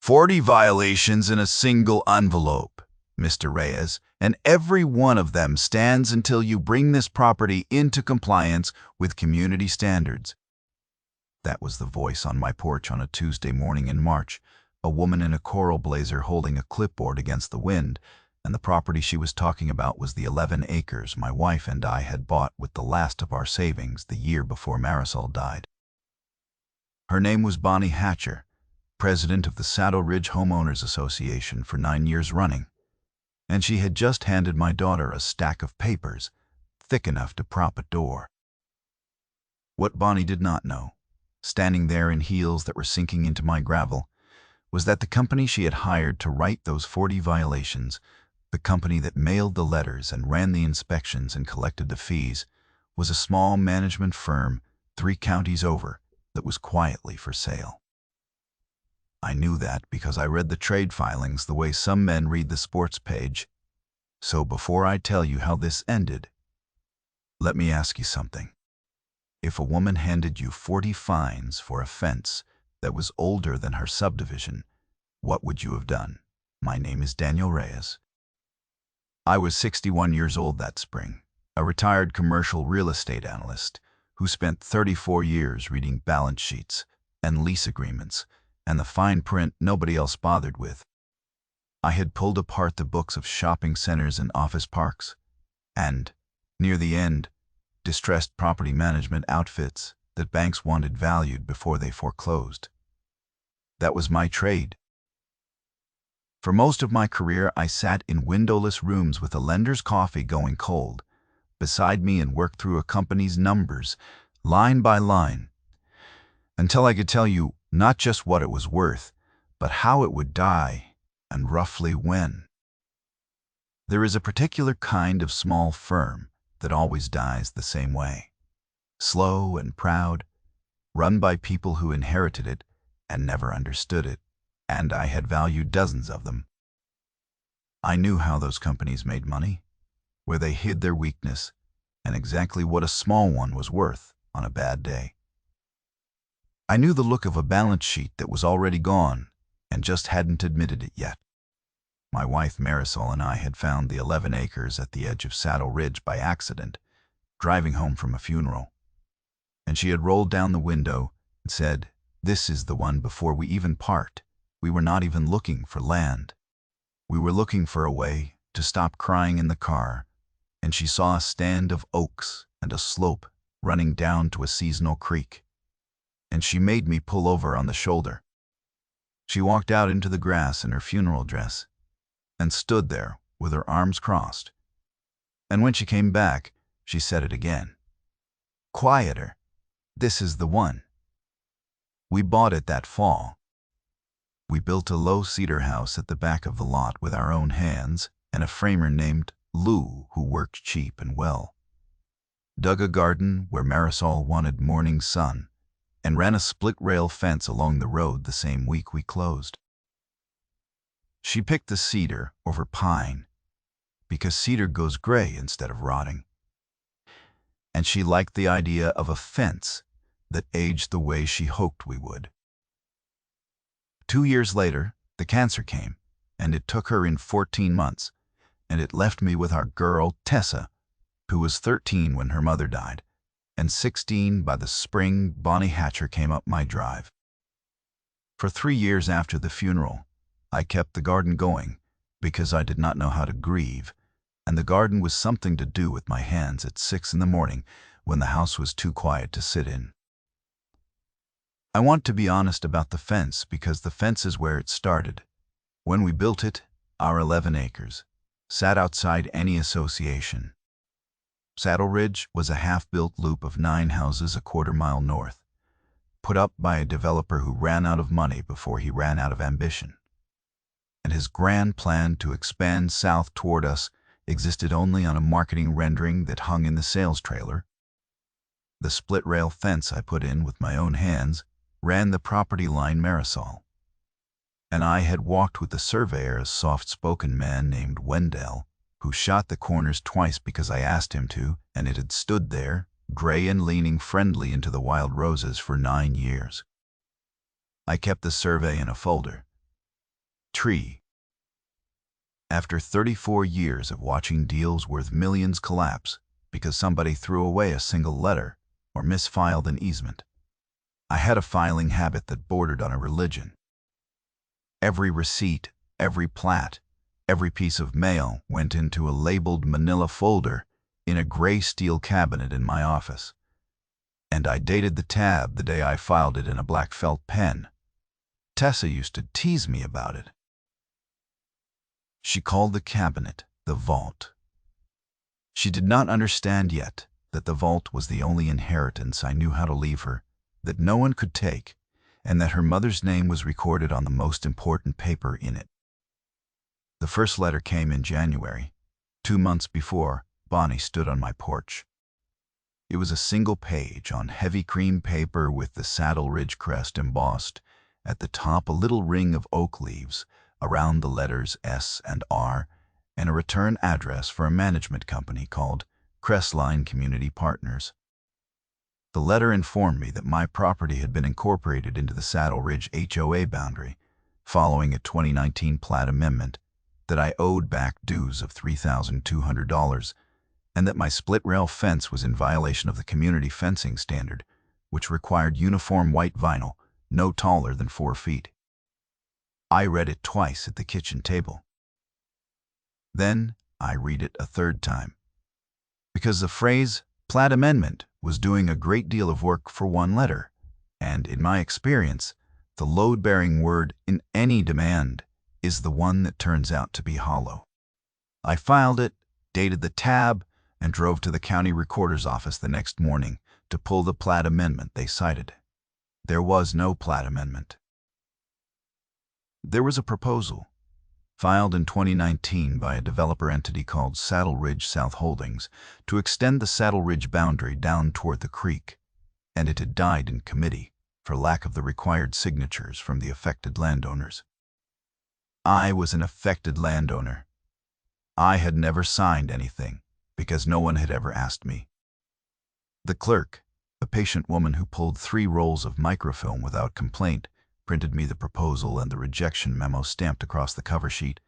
40 violations in a single envelope, Mr. Reyes, and every one of them stands until you bring this property into compliance with community standards. That was the voice on my porch on a Tuesday morning in March, a woman in a coral blazer holding a clipboard against the wind, and the property she was talking about was the 11 acres my wife and I had bought with the last of our savings the year before Marisol died. Her name was Bonnie Hatcher, president of the Saddle Ridge Homeowners Association for 9 years running, and she had just handed my daughter a stack of papers thick enough to prop a door. What Bonnie did not know, standing there in heels that were sinking into my gravel, was that the company she had hired to write those 40 violations, the company that mailed the letters and ran the inspections and collected the fees, was a small management firm 3 counties over that was quietly for sale. I knew that because I read the trade filings the way some men read the sports page. So before I tell you how this ended, let me ask you something. If a woman handed you 40 fines for a fence that was older than her subdivision, what would you have done? My name is Daniel Reyes. I was 61 years old that spring, a retired commercial real estate analyst who spent 34 years reading balance sheets and lease agreements and the fine print nobody else bothered with. I had pulled apart the books of shopping centers and office parks, and, near the end, distressed property management outfits that banks wanted valued before they foreclosed. That was my trade. For most of my career, I sat in windowless rooms with a lender's coffee going cold beside me and worked through a company's numbers, line by line, until I could tell you not just what it was worth, but how it would die and roughly when. There is a particular kind of small firm that always dies the same way. Slow and proud, run by people who inherited it and never understood it, and I had valued dozens of them. I knew how those companies made money, where they hid their weakness, and exactly what a small one was worth on a bad day. I knew the look of a balance sheet that was already gone and just hadn't admitted it yet. My wife Marisol and I had found the 11 acres at the edge of Saddle Ridge by accident, driving home from a funeral. And she had rolled down the window and said, "This is the one," before we even parked. We were not even looking for land. We were looking for a way to stop crying in the car, and she saw a stand of oaks and a slope running down to a seasonal creek. And she made me pull over on the shoulder. She walked out into the grass in her funeral dress and stood there with her arms crossed. And when she came back, she said it again. "Quieter. This is the one." We bought it that fall. We built a low cedar house at the back of the lot with our own hands and a framer named Lou who worked cheap and well. Dug a garden where Marisol wanted morning sun and ran a split-rail fence along the road the same week we closed. She picked the cedar over pine because cedar goes gray instead of rotting. And she liked the idea of a fence that aged the way she hoped we would. 2 years later, the cancer came, and it took her in 14 months, and it left me with our girl, Tessa, who was 13 when her mother died, and 16 by the spring Bonnie Hatcher came up my drive. For 3 years after the funeral, I kept the garden going because I did not know how to grieve, and the garden was something to do with my hands at 6 in the morning when the house was too quiet to sit in. I want to be honest about the fence because the fence is where it started. When we built it, our 11 acres sat outside any association. Saddle Ridge was a half-built loop of 9 houses a quarter-mile north, put up by a developer who ran out of money before he ran out of ambition. And his grand plan to expand south toward us existed only on a marketing rendering that hung in the sales trailer. The split-rail fence I put in with my own hands ran the property line Marisol, and I had walked with the surveyor, a soft-spoken man named Wendell, who shot the corners twice because I asked him to, and it had stood there, gray and leaning friendly into the wild roses, for 9 years. I kept the survey in a folder, tree. After 34 years of watching deals worth millions collapse because somebody threw away a single letter or misfiled an easement, I had a filing habit that bordered on a religion. Every receipt, every plat, every piece of mail went into a labeled manila folder in a gray steel cabinet in my office, and I dated the tab the day I filed it in a black felt pen. Tessa used to tease me about it. She called the cabinet the vault. She did not understand yet that the vault was the only inheritance I knew how to leave her, that no one could take, and that her mother's name was recorded on the most important paper in it. The first letter came in January, 2 months before Bonnie stood on my porch. It was a single page on heavy cream paper with the Saddle Ridge crest embossed, at the top a little ring of oak leaves, around the letters S and R, and a return address for a management company called Crestline Community Partners. The letter informed me that my property had been incorporated into the Saddle Ridge HOA boundary, following a 2019 plat amendment, that I owed back dues of $3,200, and that my split-rail fence was in violation of the community fencing standard, which required uniform white vinyl, no taller than 4 feet. I read it twice at the kitchen table. Then I read it a third time, because the phrase plat amendment was doing a great deal of work for one letter, and in my experience, the load-bearing word in any demand is the one that turns out to be hollow. I filed it, dated the tab, and drove to the county recorder's office the next morning to pull the plat amendment they cited. There was no plat amendment. There was a proposal, filed in 2019 by a developer entity called Saddle Ridge South Holdings, to extend the Saddle Ridge boundary down toward the creek, and it had died in committee for lack of the required signatures from the affected landowners. I was an affected landowner. I had never signed anything because no one had ever asked me. The clerk, a patient woman who pulled 3 rolls of microfilm without complaint, printed me the proposal and the rejection memo stamped across the cover sheet,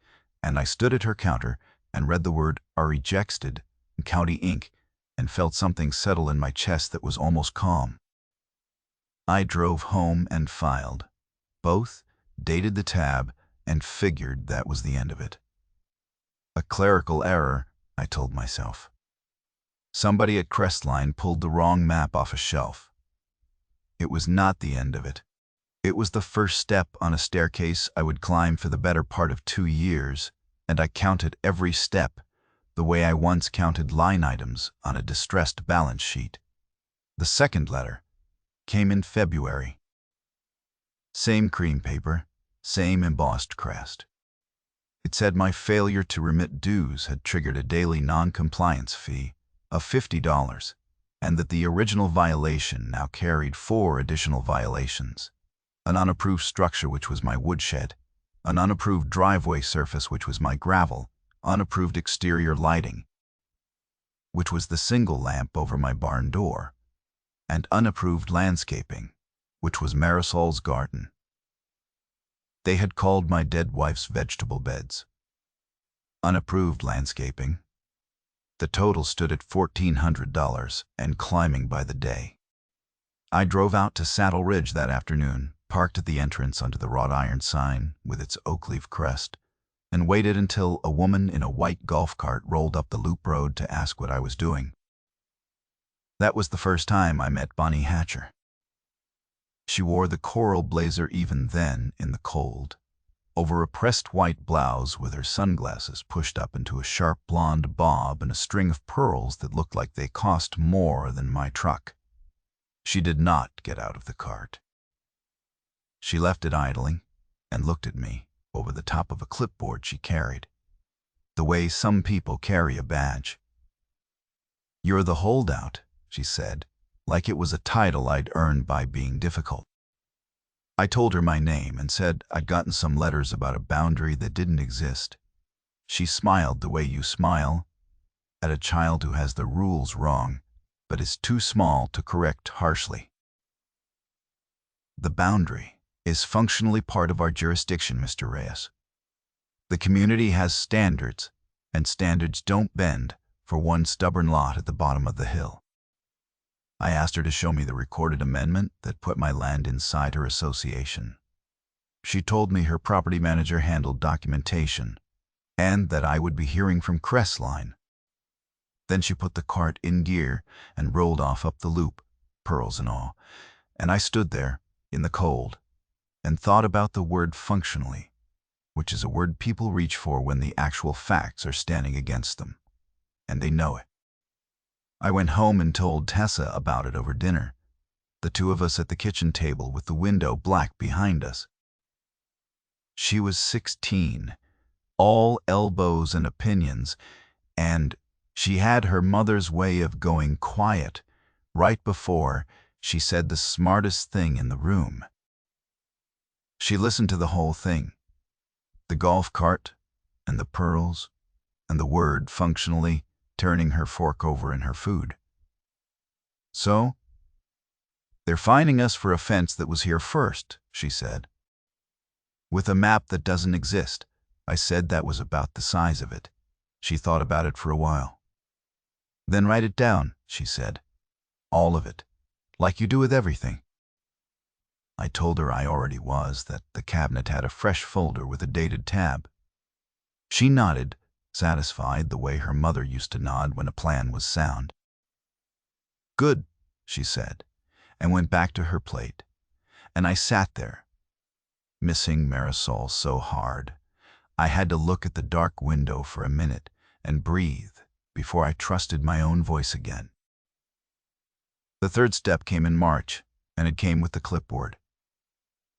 and I stood at her counter and read the word "are rejected" in county ink and felt something settle in my chest that was almost calm. I drove home and filed, both, dated the tab, and figured that was the end of it. A clerical error, I told myself. Somebody at Crestline pulled the wrong map off a shelf. It was not the end of it. It was the first step on a staircase I would climb for the better part of 2 years, and I counted every step the way I once counted line items on a distressed balance sheet. The second letter came in February. Same cream paper, same embossed crest. It said my failure to remit dues had triggered a daily non-compliance fee of $50, and that the original violation now carried 4 additional violations: an unapproved structure, which was my woodshed, an unapproved driveway surface, which was my gravel, unapproved exterior lighting, which was the single lamp over my barn door, and unapproved landscaping, which was Marisol's garden. They had called my dead wife's vegetable beds unapproved landscaping. The total stood at $1,400 and climbing by the day. I drove out to Saddle Ridge that afternoon, parked at the entrance under the wrought iron sign with its oak leaf crest, and waited until a woman in a white golf cart rolled up the loop road to ask what I was doing. That was the first time I met Bonnie Hatcher. She wore the coral blazer even then in the cold, over a pressed white blouse with her sunglasses pushed up into a sharp blonde bob and a string of pearls that looked like they cost more than my truck. She did not get out of the cart. She left it idling and looked at me over the top of a clipboard she carried, the way some people carry a badge. "You're the holdout," she said, like it was a title I'd earned by being difficult. I told her my name and said I'd gotten some letters about a boundary that didn't exist. She smiled the way you smile at a child who has the rules wrong, but is too small to correct harshly. "The boundary is functionally part of our jurisdiction, Mr. Reyes. The community has standards, and standards don't bend for one stubborn lot at the bottom of the hill. I asked her to show me the recorded amendment that put my land inside her association. She told me her property manager handled documentation, and that I would be hearing from Crestline. Then she put the cart in gear and rolled off up the loop, pearls and all, and I stood there, in the cold, and thought about the word functionally, which is a word people reach for when the actual facts are standing against them, and they know it. I went home and told Tessa about it over dinner, the two of us at the kitchen table with the window black behind us. She was 16, all elbows and opinions, and she had her mother's way of going quiet right before she said the smartest thing in the room. She listened to the whole thing, the golf cart and the pearls and the word functionally, turning her fork over in her food. So, they're fining us for a fence that was here first, she said. With a map that doesn't exist, I said that was about the size of it. She thought about it for a while. Then write it down, she said. All of it, like you do with everything. I told her I already was, that the cabinet had a fresh folder with a dated tab. She nodded, satisfied the way her mother used to nod when a plan was sound. Good, she said, and went back to her plate. And I sat there, missing Marisol so hard. I had to look at the dark window for a minute and breathe before I trusted my own voice again. The third step came in March, and it came with the clipboard.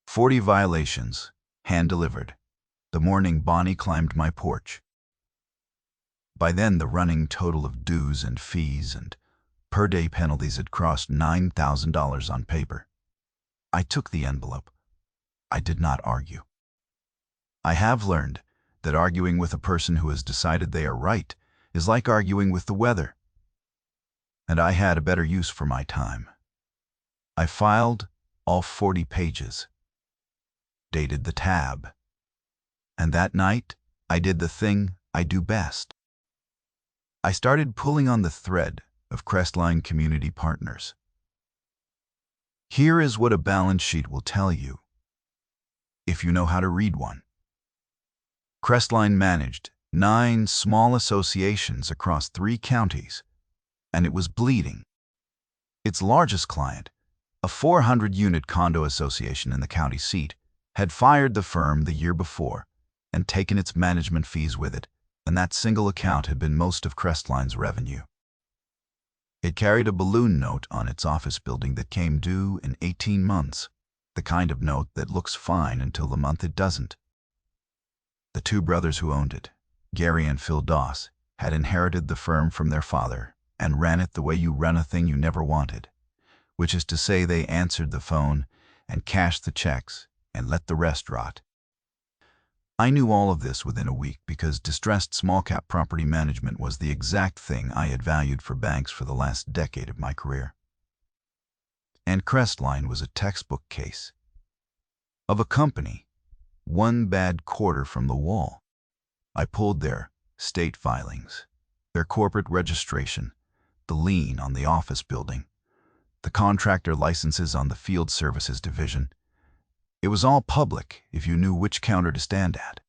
40 violations, hand-delivered, the morning Bonnie climbed my porch. By then, the running total of dues and fees and per-day penalties had crossed $9,000 on paper. I took the envelope. I did not argue. I have learned that arguing with a person who has decided they are right is like arguing with the weather. And I had a better use for my time. I filed all 40 pages, dated the tab, and that night I did the thing I do best. I started pulling on the thread of Crestline Community Partners. Here is what a balance sheet will tell you, if you know how to read one. Crestline managed 9 small associations across 3 counties, and it was bleeding. Its largest client, a 400-unit condo association in the county seat, had fired the firm the year before and taken its management fees with it, and that single account had been most of Crestline's revenue. It carried a balloon note on its office building that came due in 18 months, the kind of note that looks fine until the month it doesn't. The 2 brothers who owned it, Gary and Phil Doss, had inherited the firm from their father and ran it the way you run a thing you never wanted, which is to say they answered the phone and cashed the checks and let the rest rot. I knew all of this within a week because distressed small-cap property management was the exact thing I had valued for banks for the last decade of my career. And Crestline was a textbook case of a company one bad quarter from the wall. I pulled their state filings, their corporate registration, the lien on the office building, the contractor licenses on the field services division. It was all public if you knew which counter to stand at.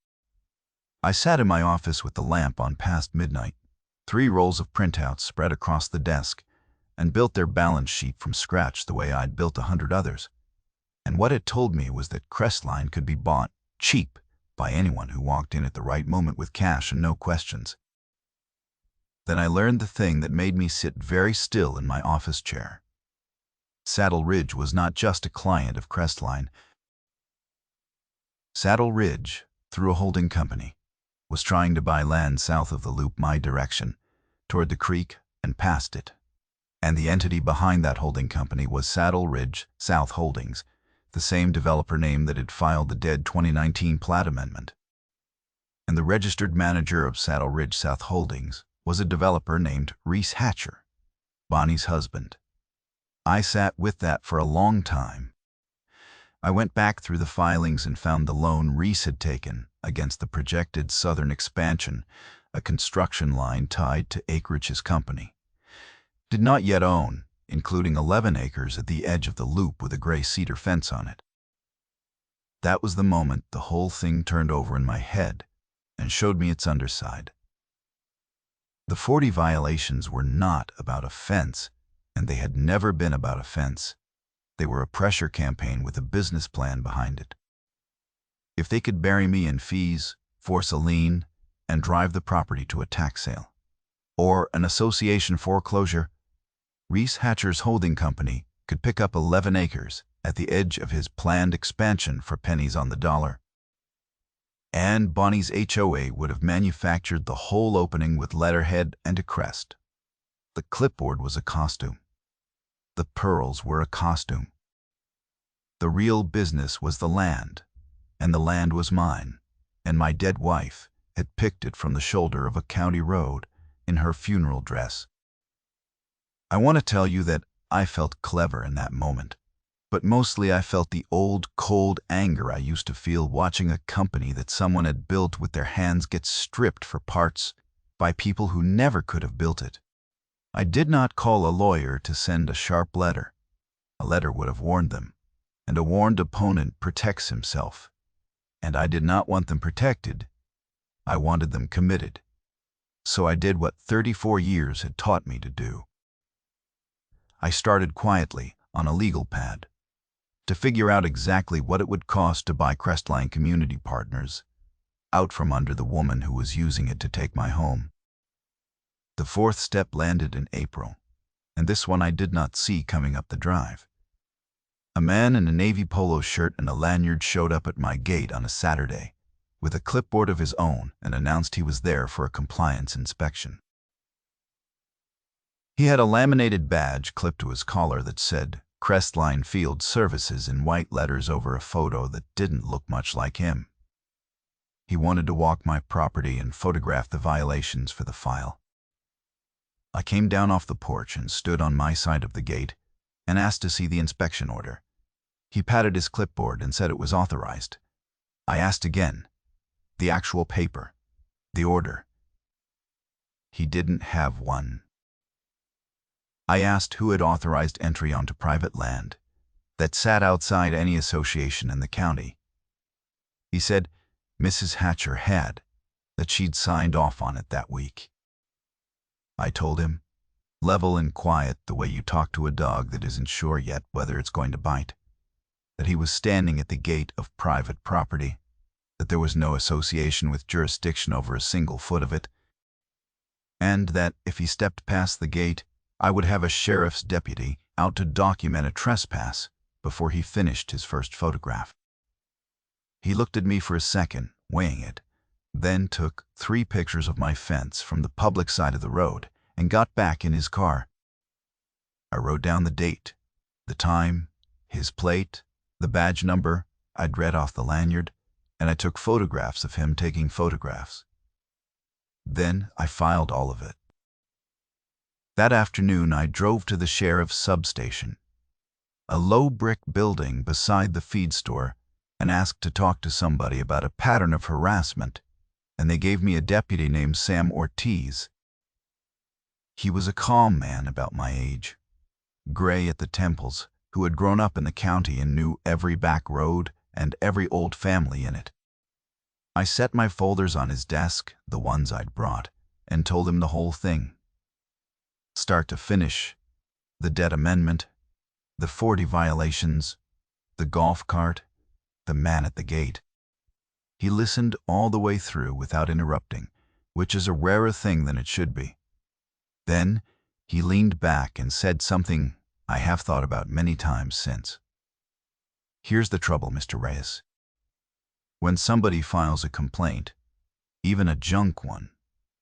I sat in my office with the lamp on past midnight, 3 rolls of printouts spread across the desk, and built their balance sheet from scratch the way I'd built 100 others. And what it told me was that Crestline could be bought cheap by anyone who walked in at the right moment with cash and no questions. Then I learned the thing that made me sit very still in my office chair. Saddle Ridge was not just a client of Crestline. Saddle Ridge, through a holding company, was trying to buy land south of the loop my direction, toward the creek and past it. And the entity behind that holding company was Saddle Ridge South Holdings, the same developer name that had filed the dead 2019 plat amendment. And the registered manager of Saddle Ridge South Holdings was a developer named Reese Hatcher, Bonnie's husband. I sat with that for a long time. I went back through the filings and found the loan Reese had taken against the projected southern expansion, a construction line tied to acreage his company did not yet own, including 11 acres at the edge of the loop with a gray cedar fence on it. That was the moment the whole thing turned over in my head and showed me its underside. The 40 violations were not about a fence, and they had never been about a fence. They were a pressure campaign with a business plan behind it. If they could bury me in fees, force a lien, and drive the property to a tax sale, or an association foreclosure, Reese Hatcher's holding company could pick up 11 acres at the edge of his planned expansion for pennies on the dollar. And Bonnie's HOA would have manufactured the whole opening with letterhead and a crest. The clipboard was a costume. The pearls were a costume. The real business was the land, and the land was mine, and my dead wife had picked it from the shoulder of a county road in her funeral dress. I want to tell you that I felt clever in that moment, but mostly I felt the old, cold anger I used to feel watching a company that someone had built with their hands get stripped for parts by people who never could have built it. I did not call a lawyer to send a sharp letter. A letter would have warned them, and a warned opponent protects himself. And I did not want them protected. I wanted them committed. So I did what 34 years had taught me to do. I started quietly on a legal pad to figure out exactly what it would cost to buy Crestline Community Partners out from under the woman who was using it to take my home. The fourth step landed in April, and this one I did not see coming up the drive. A man in a navy polo shirt and a lanyard showed up at my gate on a Saturday with a clipboard of his own and announced he was there for a compliance inspection. He had a laminated badge clipped to his collar that said Crestline Field Services in white letters over a photo that didn't look much like him. He wanted to walk my property and photograph the violations for the file. I came down off the porch and stood on my side of the gate and asked to see the inspection order. He patted his clipboard and said it was authorized. I asked again. The actual paper. The order. He didn't have one. I asked who had authorized entry onto private land that sat outside any association in the county. He said Mrs. Hatcher had, that she'd signed off on it that week. I told him, level and quiet the way you talk to a dog that isn't sure yet whether it's going to bite, that he was standing at the gate of private property, that there was no association with jurisdiction over a single foot of it, and that if he stepped past the gate, I would have a sheriff's deputy out to document a trespass before he finished his first photograph. He looked at me for a second, weighing it, then took 3 pictures of my fence from the public side of the road and got back in his car. I wrote down the date, the time, his plate, the badge number I'd read off the lanyard, and I took photographs of him taking photographs. Then I filed all of it. That afternoon I drove to the sheriff's substation, a low brick building beside the feed store, and asked to talk to somebody about a pattern of harassment, and they gave me a deputy named Sam Ortiz. He was a calm man about my age, gray at the temples, who had grown up in the county and knew every back road and every old family in it. I set my folders on his desk, the ones I'd brought, and told him the whole thing. Start to finish, the debt amendment, the 40 violations, the golf cart, the man at the gate. He listened all the way through without interrupting, which is a rarer thing than it should be. Then he leaned back and said something I have thought about many times since. Here's the trouble, Mr. Reyes. When somebody files a complaint, even a junk one,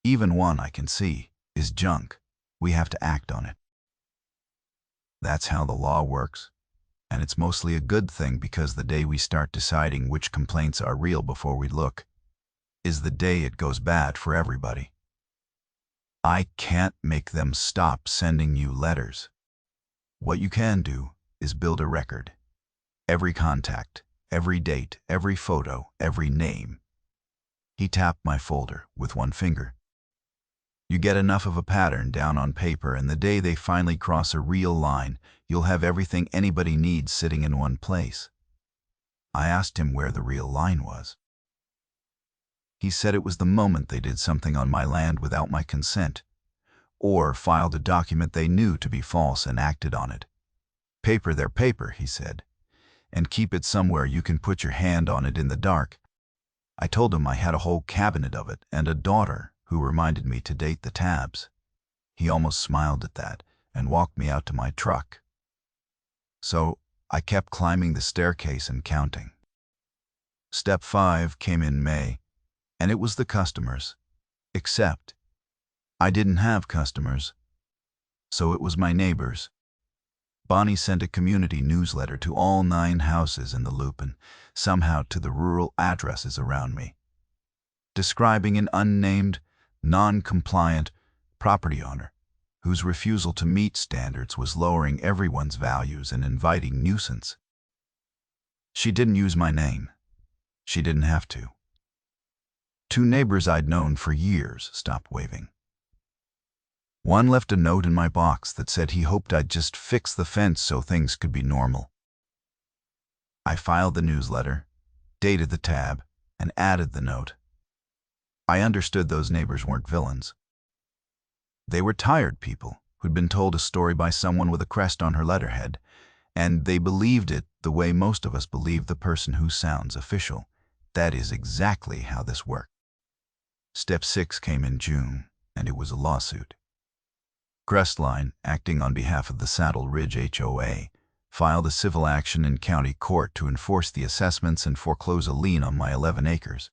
even one I can see, is junk, we have to act on it. That's how the law works, and it's mostly a good thing because the day we start deciding which complaints are real before we look is the day it goes bad for everybody. I can't make them stop sending you letters. What you can do is build a record. Every contact, every date, every photo, every name. He tapped my folder with one finger. You get enough of a pattern down on paper, and the day they finally cross a real line, you'll have everything anybody needs sitting in one place. I asked him where the real line was. He said it was the moment they did something on my land without my consent, or filed a document they knew to be false and acted on it. Paper their paper, he said, and keep it somewhere you can put your hand on it in the dark. I told him I had a whole cabinet of it and a daughter who reminded me to date the tabs. He almost smiled at that and walked me out to my truck. So I kept climbing the staircase and counting. Step 5 came in May, and it was the customers. Except I didn't have customers, so it was my neighbors. Bonnie sent a community newsletter to all 9 houses in the loop and somehow to the rural addresses around me, describing an unnamed, non-compliant property owner whose refusal to meet standards was lowering everyone's values and inviting nuisance. She didn't use my name. She didn't have to. 2 neighbors I'd known for years stopped waving. One left a note in my box that said he hoped I'd just fix the fence so things could be normal. I filed the newsletter, dated the tab, and added the note. I understood those neighbors weren't villains. They were tired people who'd been told a story by someone with a crest on her letterhead, and they believed it the way most of us believe the person who sounds official. That is exactly how this worked. Step 6 came in June, and it was a lawsuit. Crestline, acting on behalf of the Saddle Ridge HOA, filed a civil action in county court to enforce the assessments and foreclose a lien on my 11 acres.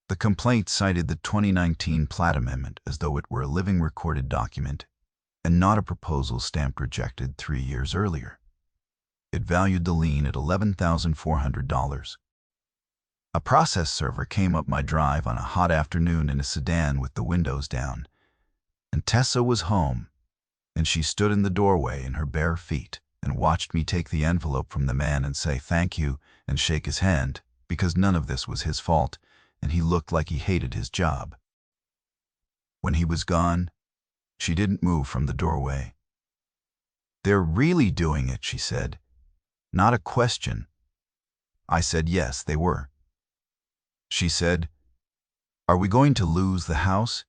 The complaint cited the 2019 Plat Amendment as though it were a living recorded document and not a proposal stamped rejected 3 years earlier. It valued the lien at $11,400. A process server came up my drive on a hot afternoon in a sedan with the windows down, and Tessa was home, and she stood in the doorway in her bare feet and watched me take the envelope from the man and say thank you and shake his hand, because none of this was his fault, and he looked like he hated his job. When he was gone, she didn't move from the doorway. "They're really doing it," she said. Not a question. I said yes, they were. She said, "Are we going to lose the house?"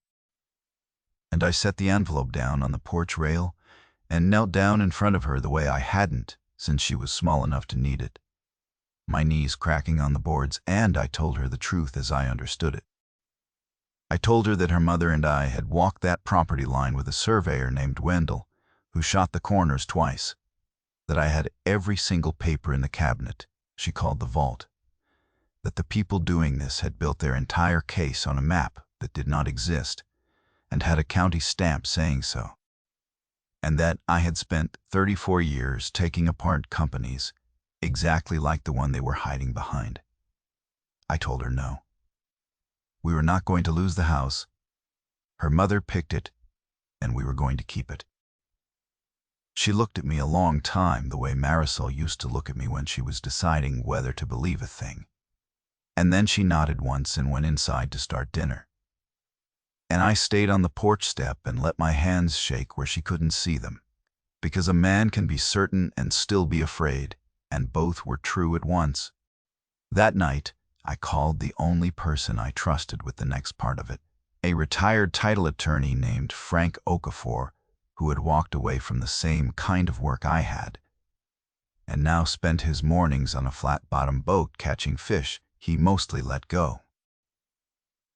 And I set the envelope down on the porch rail and knelt down in front of her the way I hadn't since she was small enough to need it, my knees cracking on the boards, and I told her the truth as I understood it. I told her that her mother and I had walked that property line with a surveyor named Wendell, who shot the corners twice, that I had every single paper in the cabinet she called the vault, that the people doing this had built their entire case on a map that did not exist and had a county stamp saying so, and that I had spent 34 years taking apart companies exactly like the one they were hiding behind. I told her no. We were not going to lose the house. Her mother picked it, and we were going to keep it. She looked at me a long time the way Marisol used to look at me when she was deciding whether to believe a thing. And then she nodded once and went inside to start dinner. And I stayed on the porch step and let my hands shake where she couldn't see them, because a man can be certain and still be afraid, and both were true at once. That night, I called the only person I trusted with the next part of it, a retired title attorney named Frank Okafor, who had walked away from the same kind of work I had, and now spent his mornings on a flat-bottom boat catching fish he mostly let go.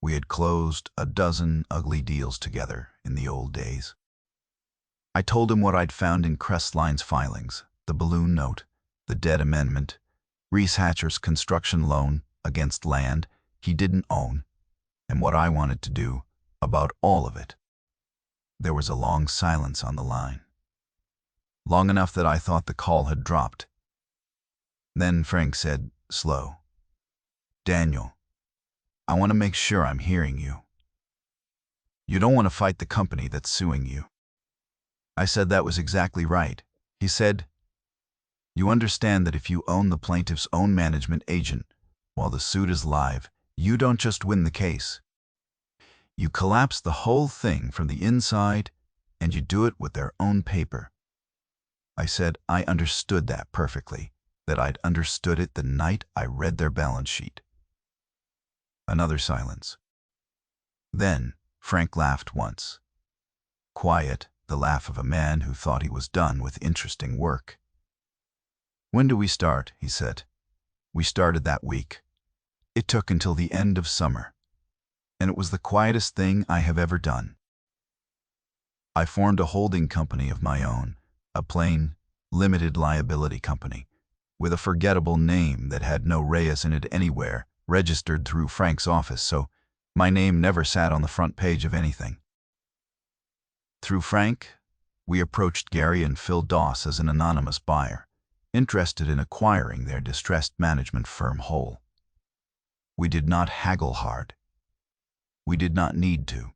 We had closed a dozen ugly deals together in the old days. I told him what I'd found in Crestline's filings, the balloon note, the deed amendment, Reese Hatcher's construction loan against land he didn't own, and what I wanted to do about all of it. There was a long silence on the line, long enough that I thought the call had dropped. Then Frank said, slow, "Daniel, I want to make sure I'm hearing you. You don't want to fight the company that's suing you." I said that was exactly right. He said, You understand that if you own the plaintiff's own management agent while the suit is live, you don't just win the case. You collapse the whole thing from the inside, and you do it with their own paper. I said I understood that perfectly, that I'd understood it the night I read their balance sheet. Another silence. Then Frank laughed once. Quiet, the laugh of a man who thought he was done with interesting work. "When do we start?" he said. We started that week. It took until the end of summer, and it was the quietest thing I have ever done. I formed a holding company of my own, a plain, limited liability company, with a forgettable name that had no Reyes in it anywhere, registered through Frank's office, so my name never sat on the front page of anything. Through Frank, we approached Gary and Phil Doss as an anonymous buyer, interested in acquiring their distressed management firm whole. We did not haggle hard. We did not need to.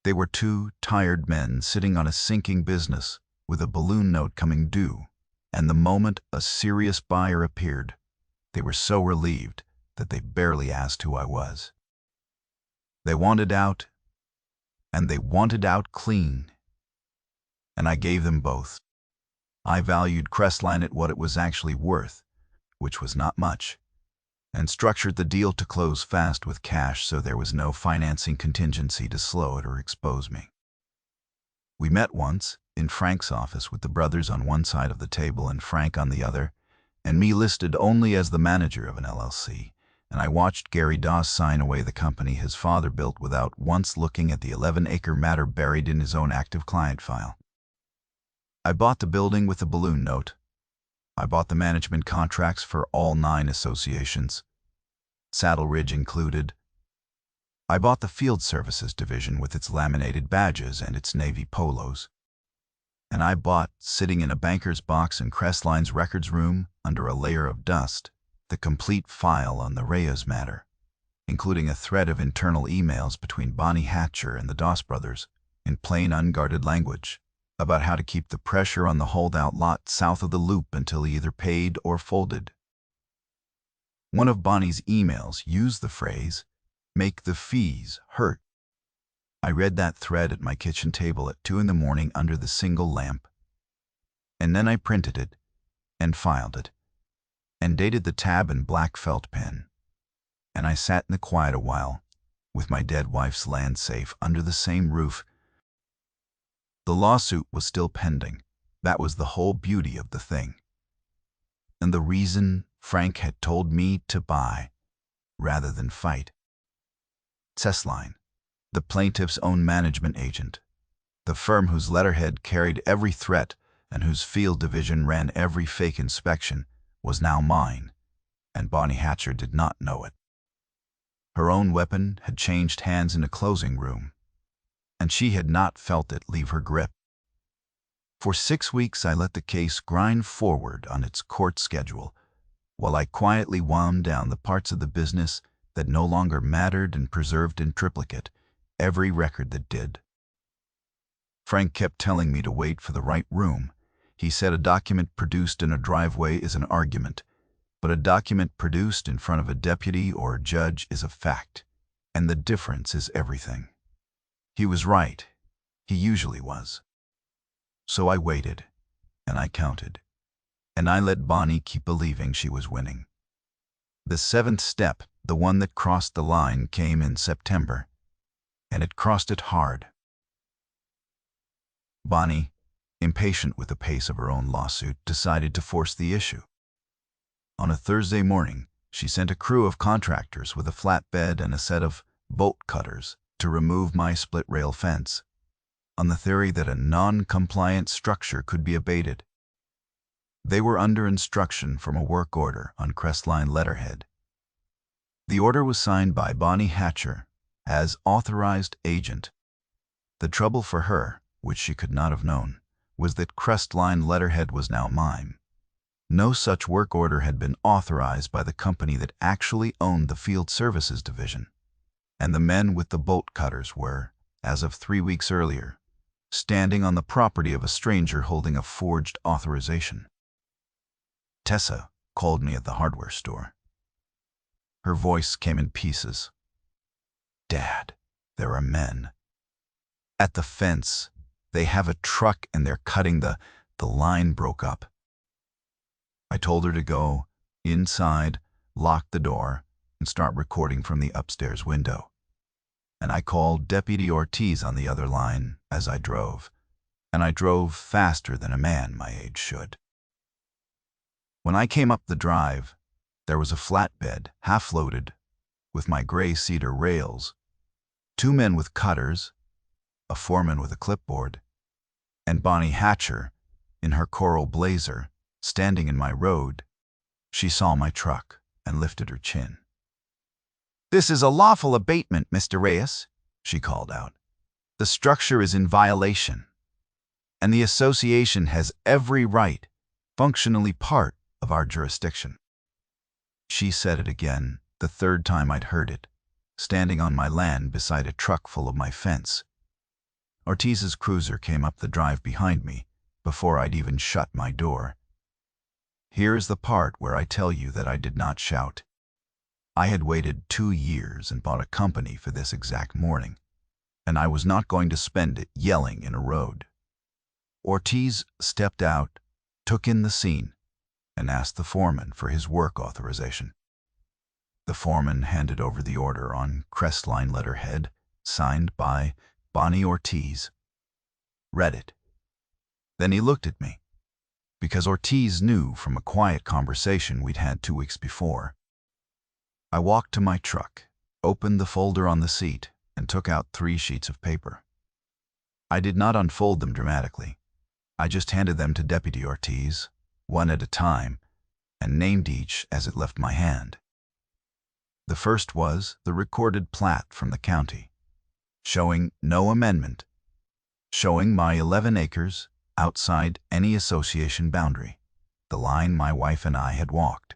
They were two tired men sitting on a sinking business with a balloon note coming due, and the moment a serious buyer appeared, they were so relieved that they barely asked who I was. They wanted out, and they wanted out clean, and I gave them both. I valued Crestline at what it was actually worth, which was not much, and structured the deal to close fast with cash so there was no financing contingency to slow it or expose me. We met once in Frank's office with the brothers on one side of the table and Frank on the other, and me listed only as the manager of an LLC, and I watched Gary Doss sign away the company his father built without once looking at the 11-acre matter buried in his own active client file. I bought the building with the balloon note. I bought the management contracts for all 9 associations, Saddle Ridge included. I bought the field services division with its laminated badges and its navy polos. And I bought, sitting in a banker's box in Crestline's records room under a layer of dust, the complete file on the Reyes matter, including a thread of internal emails between Bonnie Hatcher and the Doss brothers, in plain unguarded language, about how to keep the pressure on the holdout lot south of the loop until he either paid or folded. One of Bonnie's emails used the phrase, "make the fees hurt." I read that thread at my kitchen table at 2 in the morning under the single lamp, and then I printed it and filed it and dated the tab in black felt pen, and I sat in the quiet a while with my dead wife's land safe under the same roof. The lawsuit was still pending. That was the whole beauty of the thing, and the reason Frank had told me to buy rather than fight. Crestline, the plaintiff's own management agent, the firm whose letterhead carried every threat and whose field division ran every fake inspection, was now mine, and Bonnie Hatcher did not know it. Her own weapon had changed hands in a closing room, and she had not felt it leave her grip. For 6 weeks I let the case grind forward on its court schedule, while I quietly wound down the parts of the business that no longer mattered and preserved in triplicate every record that did. Frank kept telling me to wait for the right room. He said a document produced in a driveway is an argument, but a document produced in front of a deputy or a judge is a fact, and the difference is everything. He was right. He usually was. So I waited, and I counted, and I let Bonnie keep believing she was winning. The 7th step, the one that crossed the line, came in September, and it crossed it hard. Bonnie, impatient with the pace of her own lawsuit, decided to force the issue. On a Thursday morning, she sent a crew of contractors with a flatbed and a set of bolt cutters to remove my split-rail fence, on the theory that a non-compliant structure could be abated. They were under instruction from a work order on Crestline letterhead. The order was signed by Bonnie Hatcher as authorized agent. The trouble for her, which she could not have known, was that Crestline letterhead was now mine. No such work order had been authorized by the company that actually owned the field services division, and the men with the bolt cutters were, as of 3 weeks earlier, standing on the property of a stranger holding a forged authorization. Tessa called me at the hardware store. Her voice came in pieces. Dad, there are men. At the fence, they have a truck and they're cutting the line broke up. I told her to go inside, lock the door, and start recording from the upstairs window. And I called Deputy Ortiz on the other line as I drove, and I drove faster than a man my age should. When I came up the drive, there was a flatbed, half-loaded, with my gray cedar rails, 2 men with cutters, a foreman with a clipboard, and Bonnie Hatcher, in her coral blazer, standing in my road. She saw my truck and lifted her chin. "This is a lawful abatement, Mr. Reyes," she called out. "The structure is in violation, and the association has every right, functionally part of our jurisdiction." She said it again, the third time I'd heard it, standing on my land beside a truck full of my fence. Ortiz's cruiser came up the drive behind me before I'd even shut my door. Here is the part where I tell you that I did not shout. I had waited 2 years and bought a company for this exact morning, and I was not going to spend it yelling in a road. Ortiz stepped out, took in the scene, and asked the foreman for his work authorization. The foreman handed over the order on crestline letterhead, signed by Bonnie Ortiz. Read it. Then he looked at me, because Ortiz knew from a quiet conversation we'd had 2 weeks before. I walked to my truck, opened the folder on the seat, and took out 3 sheets of paper. I did not unfold them dramatically. I just handed them to Deputy Ortiz, one at a time, and named each as it left my hand. The first was the recorded plat from the county, showing no amendment, showing my 11 acres outside any association boundary, the line my wife and I had walked.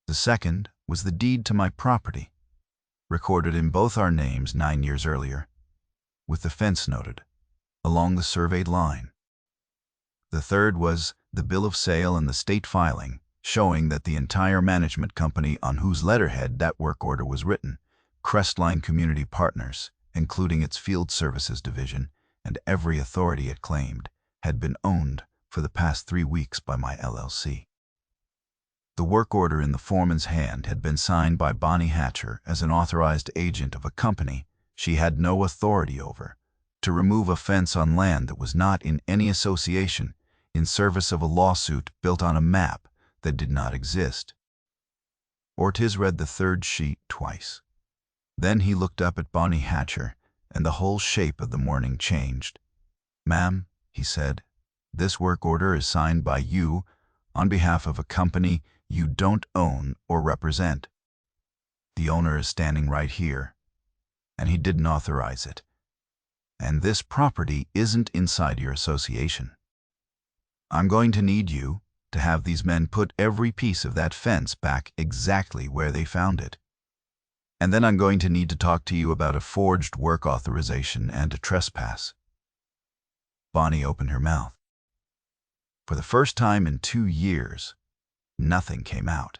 The second was the deed to my property, recorded in both our names 9 years earlier, with the fence noted, along the surveyed line. The third was the bill of sale and the state filing, showing that the entire management company on whose letterhead that work order was written, Crestline Community Partners, including its field services division and every authority it claimed, had been owned for the past 3 weeks by my LLC. The work order in the foreman's hand had been signed by Bonnie Hatcher as an authorized agent of a company she had no authority over to remove a fence on land that was not in any association in service of a lawsuit built on a map that did not exist. Ortiz read the third sheet twice. Then he looked up at Bonnie Hatcher, and the whole shape of the morning changed. "Ma'am," he said, "this work order is signed by you on behalf of a company you don't own or represent. The owner is standing right here, and he didn't authorize it. And this property isn't inside your association. I'm going to need you to have these men put every piece of that fence back exactly where they found it. And then I'm going to need to talk to you about a forged work authorization and a trespass." Bonnie opened her mouth. For the first time in 2 years, nothing came out.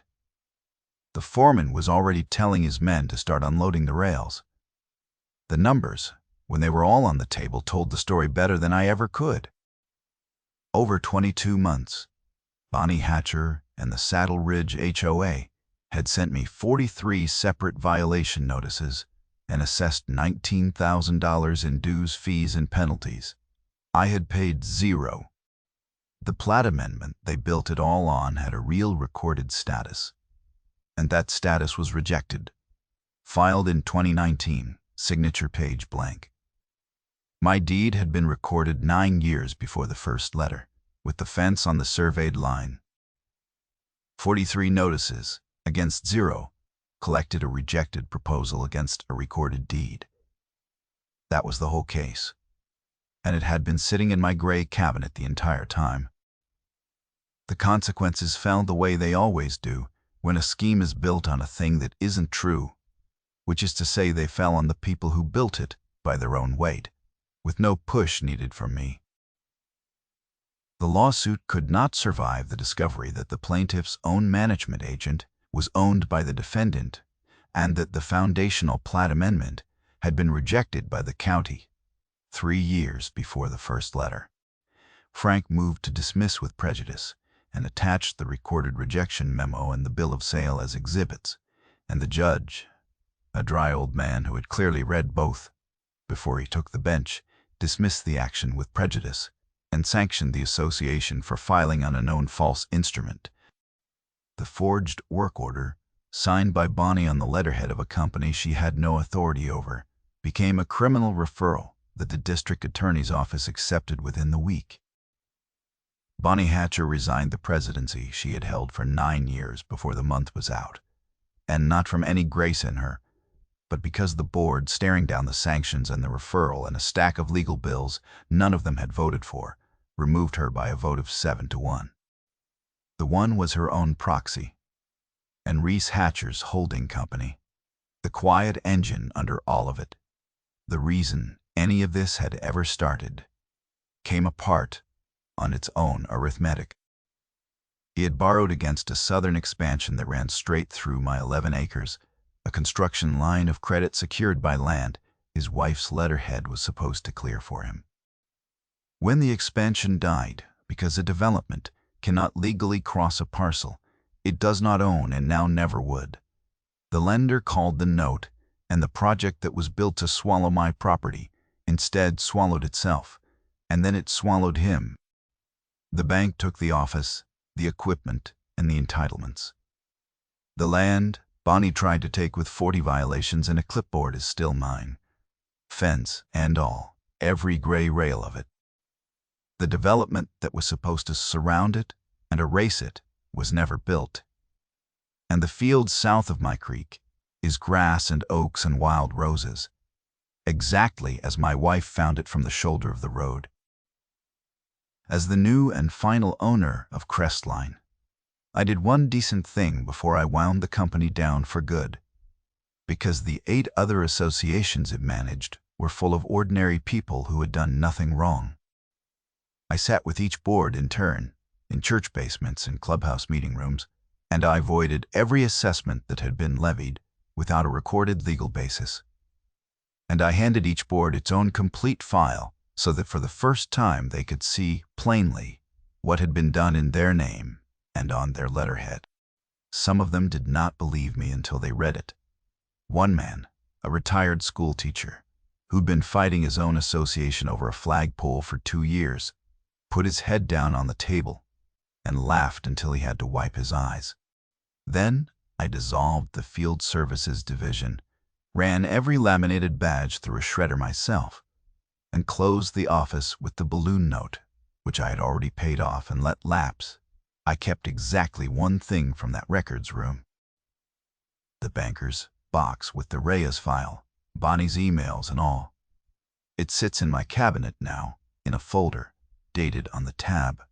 The foreman was already telling his men to start unloading the rails. The numbers, when they were all on the table, told the story better than I ever could. Over 22 months, Bonnie Hatcher and the Saddle Ridge HOA had sent me 43 separate violation notices and assessed $19,000 in dues, fees, and penalties. I had paid 0. The plat amendment they built it all on had a real recorded status, and that status was rejected. Filed in 2019, signature page blank. My deed had been recorded 9 years before the first letter, with the fence on the surveyed line. 43 notices against 0 collected a rejected proposal against a recorded deed. That was the whole case, and it had been sitting in my gray cabinet the entire time. The consequences fell the way they always do when a scheme is built on a thing that isn't true, which is to say they fell on the people who built it by their own weight, with no push needed from me. The lawsuit could not survive the discovery that the plaintiff's own management agent was owned by the defendant and that the foundational plat amendment had been rejected by the county 3 years before the first letter. Frank moved to dismiss with prejudice and attached the recorded rejection memo and the bill of sale as exhibits, and the judge, a dry old man who had clearly read both before he took the bench, dismissed the action with prejudice and sanctioned the association for filing on a known false instrument. The forged work order, signed by Bonnie on the letterhead of a company she had no authority over, became a criminal referral that the district attorney's office accepted within the week. Bonnie Hatcher resigned the presidency she had held for 9 years before the month was out, and not from any grace in her, but because the board, staring down the sanctions and the referral and a stack of legal bills none of them had voted for, removed her by a vote of 7-1. The one was her own proxy, and Reese Hatcher's holding company, the quiet engine under all of it. The reason any of this had ever started came apart on its own arithmetic. He had borrowed against a southern expansion that ran straight through my 11 acres, a construction line of credit secured by land his wife's letterhead was supposed to clear for him. When the expansion died, because a development cannot legally cross a parcel it does not own and now never would, the lender called the note, and the project that was built to swallow my property instead swallowed itself, and then it swallowed him. The bank took the office, the equipment, and the entitlements. The land Bonnie tried to take with 40 violations and a clipboard is still mine. Fence and all, every gray rail of it. The development that was supposed to surround it and erase it was never built. And the field south of my creek is grass and oaks and wild roses, exactly as my wife found it from the shoulder of the road. As the new and final owner of Crestline, I did one decent thing before I wound the company down for good, because the 8 other associations it managed were full of ordinary people who had done nothing wrong. I sat with each board in turn, in church basements and clubhouse meeting rooms, and I voided every assessment that had been levied without a recorded legal basis. And I handed each board its own complete file so that for the first time they could see plainly what had been done in their name and on their letterhead. Some of them did not believe me until they read it. One man, a retired school teacher, who'd been fighting his own association over a flagpole for 2 years, put his head down on the table and laughed until he had to wipe his eyes. Then I dissolved the Field Services Division, ran every laminated badge through a shredder myself, and closed the office with the balloon note, which I had already paid off and let lapse. I kept exactly one thing from that records room: the banker's box with the Reyes file, Bonnie's emails and all. It sits in my cabinet now, in a folder, dated on the tab.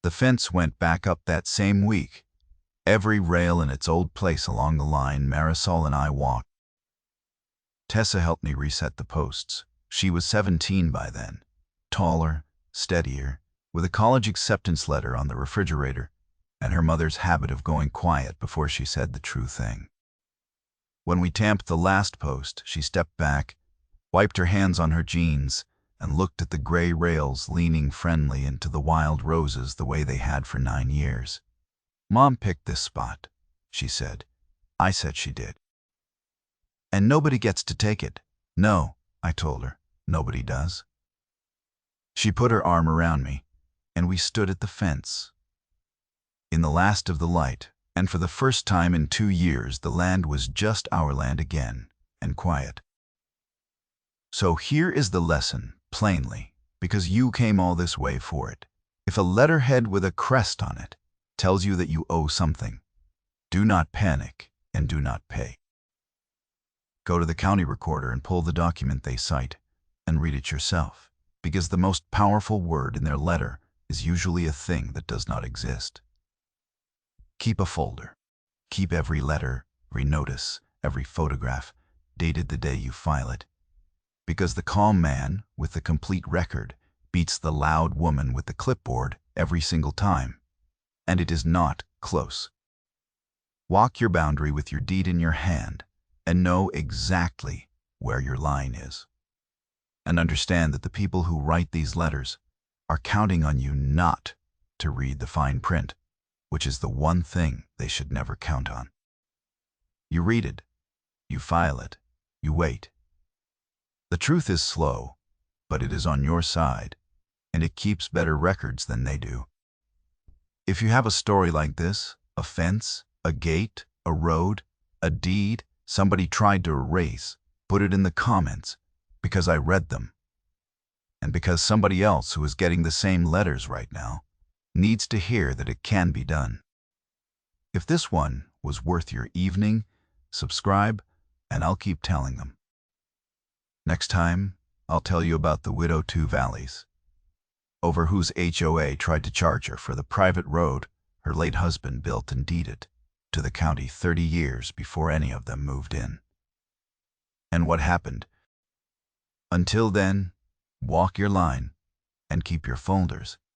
The fence went back up that same week, every rail in its old place along the line Marisol and I walked. Tessa helped me reset the posts. She was 17 by then, taller, steadier, with a college acceptance letter on the refrigerator, and her mother's habit of going quiet before she said the true thing. When we tamped the last post, she stepped back, wiped her hands on her jeans, and looked at the gray rails leaning friendly into the wild roses the way they had for 9 years. "Mom picked this spot," she said. "I said she did. And nobody gets to take it." "No," I told her, "nobody does." She put her arm around me, and we stood at the fence. In the last of the light, and for the first time in 2 years, the land was just our land again, and quiet. So here is the lesson, plainly, because you came all this way for it. If a letterhead with a crest on it tells you that you owe something, do not panic and do not pay. Go to the county recorder and pull the document they cite, and read it yourself, because the most powerful word in their letter is usually a thing that does not exist. Keep a folder. Keep every letter, every notice, every photograph, dated the day you file it, because the calm man with the complete record beats the loud woman with the clipboard every single time, and it is not close. Walk your boundary with your deed in your hand and know exactly where your line is. And understand that the people who write these letters are counting on you not to read the fine print, which is the one thing they should never count on. You read it, you file it, you wait. The truth is slow, but it is on your side, and it keeps better records than they do. If you have a story like this, a fence, a gate, a road, a deed somebody tried to erase, put it in the comments, because I read them. And because somebody else who is getting the same letters right now needs to hear that it can be done. If this one was worth your evening, subscribe, and I'll keep telling them. Next time, I'll tell you about the widow Two Valleys, over whose HOA tried to charge her for the private road her late husband built and deeded to the county 30 years before any of them moved in. And what happened? Until then, walk your line and keep your folders